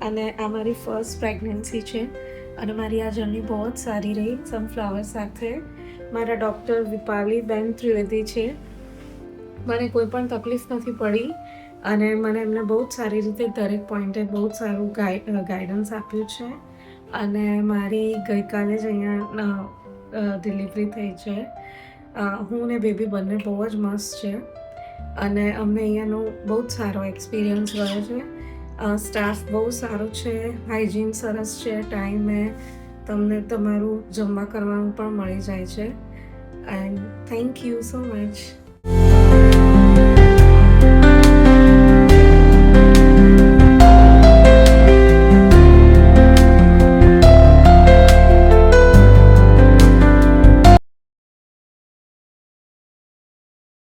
અને આ મારી ફર્સ્ટ પ્રેગ્નન્સી છે અને મારી આ જર્ની બહુ જ સારી રહી સનફ્લાવર સાથે. મારા ડૉક્ટર વિપાલીબેન ત્રિવેદી છે. મને કોઈ પણ તકલીફ નથી પડી અને મને એમને બહુ જ સારી રીતે દરેક પોઈન્ટે બહુ જ સારું ગાઈડન્સ આપ્યું છે. અને મારી ગઈકાલે જ અહીંયા ડિલિવરી થઈ છે. હું ને બેબી બંને બહુ જ મસ્ત છે અને અમને અહીંયાનો બહુ જ સારો એક્સપિરિયન્સ રહ્યો છે. સ્ટાફ બહુ સારું છે, હાઇજીન સરસ છે, ટાઈમે તમને તમારું જમવા કરવાનું પણ મળી જાય છે. And thank you so much.